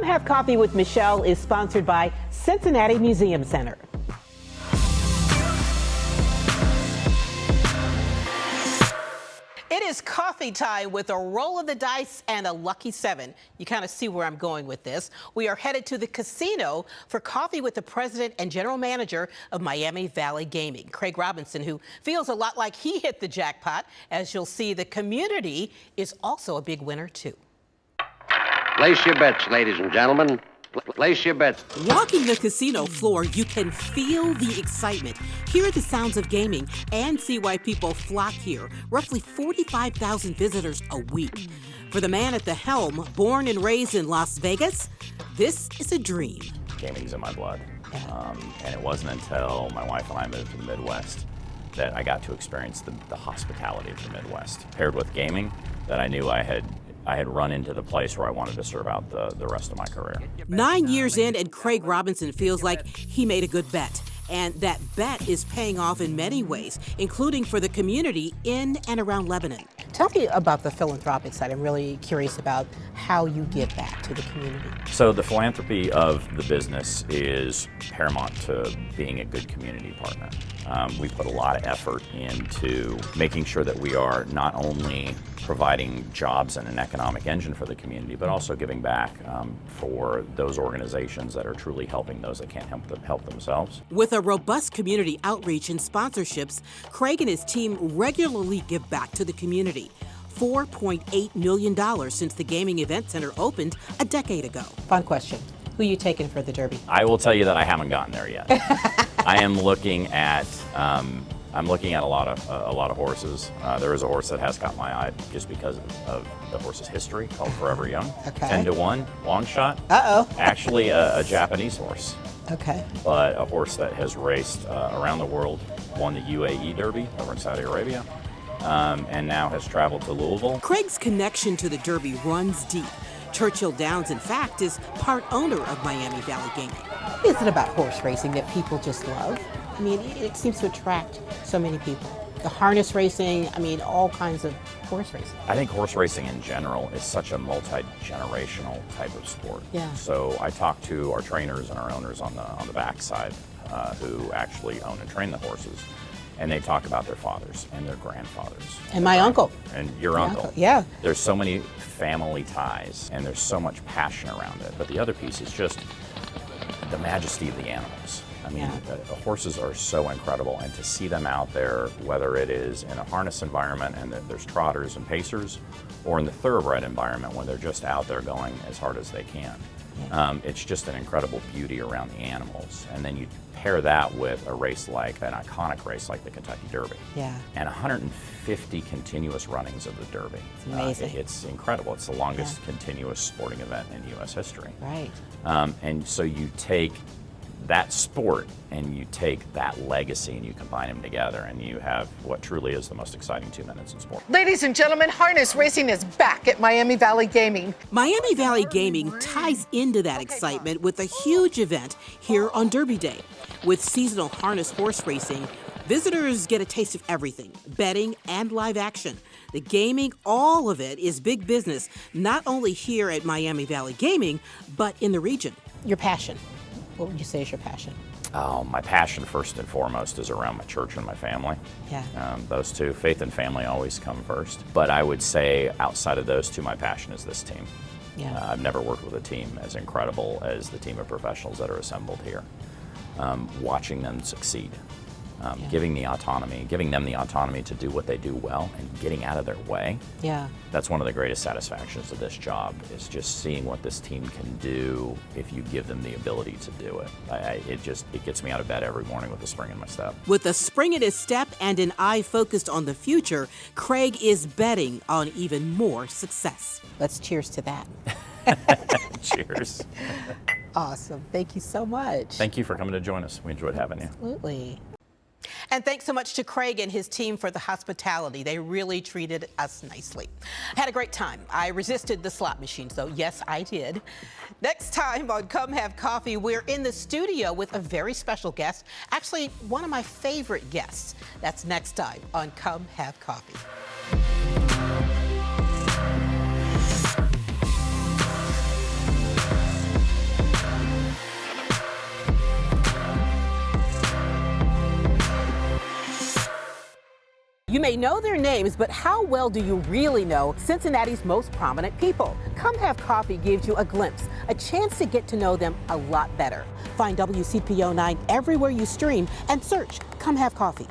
Have Coffee with Michelle is sponsored by Cincinnati Museum Center. It is coffee time with a roll of the dice and a lucky 7. You kind of see where I'm going with this. We are headed to the casino for coffee with the president and general manager of Miami Valley Gaming, Craig Robinson, who feels a lot like he hit the jackpot. As you'll see, the community is also a big winner, too. Place your bets, ladies and gentlemen. Place your bets. Walking the casino floor, you can feel the excitement, hear the sounds of gaming, and see why people flock here. Roughly 45,000 visitors a week. For the man at the helm, born and raised in Las Vegas, this is a dream. Gaming's in my blood. And it wasn't until my wife and I moved to the Midwest that I got to experience the hospitality of the Midwest. Paired with gaming, that I knew I had run into the place where I wanted to serve out the rest of my career. 9 years in, and Craig Robinson feels like he made a good bet. And that bet is paying off in many ways, including for the community in and around Lebanon. Tell me about the philanthropic side. I'm really curious about how you give back to the community. So the philanthropy of the business is paramount to being a good community partner. We put a lot of effort into making sure that we are not only providing jobs and an economic engine for the community, but also giving back for those organizations that are truly helping those that can't help themselves. With a robust community outreach and sponsorships, Craig and his team regularly give back to the community. $4.8 million since the Gaming Event Center opened a decade ago. Fun question. Who are you taking for the Derby? I will tell you that I haven't gotten there yet. I am looking at a lot of horses. There is a horse that has caught my eye just because of the horse's history, called Forever Young. Okay. 10-1, long shot. Uh-oh. Actually, a Japanese horse. Okay. But a horse that has raced around the world, won the UAE Derby over in Saudi Arabia, and now has traveled to Louisville. Craig's connection to the Derby runs deep. Churchill Downs, in fact, is part owner of Miami Valley Gaming. What is it about horse racing that people just love? I mean, it seems to attract so many people. The harness racing, I mean, all kinds of horse racing. I think horse racing in general is such a multi-generational type of sport. Yeah. So I talk to our trainers and our owners on the backside who actually own and train the horses. And they talk about their fathers and their grandfathers. And my uncle. And your uncle. Yeah. There's so many family ties and there's so much passion around it. But the other piece is just the majesty of the animals. I mean, the horses are so incredible, and to see them out there, whether it is in a harness environment and there's trotters and pacers, or in the thoroughbred environment when they're just out there going as hard as they can. It's just an incredible beauty around the animals. And then you pair that with a race like, an iconic race like the Kentucky Derby. Yeah. And 150 continuous runnings of the Derby. It's amazing. It's incredible. It's the longest continuous sporting event in U.S. history. Right. And so you take that sport and you take that legacy and you combine them together and you have what truly is the most exciting 2 minutes in sport. Ladies and gentlemen, harness racing is back at Miami Valley Gaming. Miami Valley Gaming ties into that excitement with a huge event here on Derby Day. With seasonal harness horse racing, visitors get a taste of everything, betting and live action. The gaming, all of it is big business, not only here at Miami Valley Gaming, but in the region. Your passion. What would you say is your passion? Oh, my passion first and foremost is around my church and my family. Yeah. Those two, faith and family, always come first. But I would say outside of those two, my passion is this team. Yeah. I've never worked with a team as incredible as the team of professionals that are assembled here. Watching them succeed. Giving them the autonomy to do what they do well and getting out of their way. Yeah. That's one of the greatest satisfactions of this job, is just seeing what this team can do if you give them the ability to do it. It gets me out of bed every morning with a spring in my step. With a spring in his step and an eye focused on the future, Craig is betting on even more success. Let's cheers to that. Cheers. Awesome. Thank you so much. Thank you for coming to join us. We enjoyed having you. Absolutely. And thanks so much to Craig and his team for the hospitality. They really treated us nicely. I had a great time. I resisted the slot machines, though. Yes, I did. Next time on Come Have Coffee, we're in the studio with a very special guest, actually one of my favorite guests. That's next time on Come Have Coffee. You may know their names, but how well do you really know Cincinnati's most prominent people? Come Have Coffee gives you a glimpse, a chance to get to know them a lot better. Find WCPO 9 everywhere you stream and search Come Have Coffee.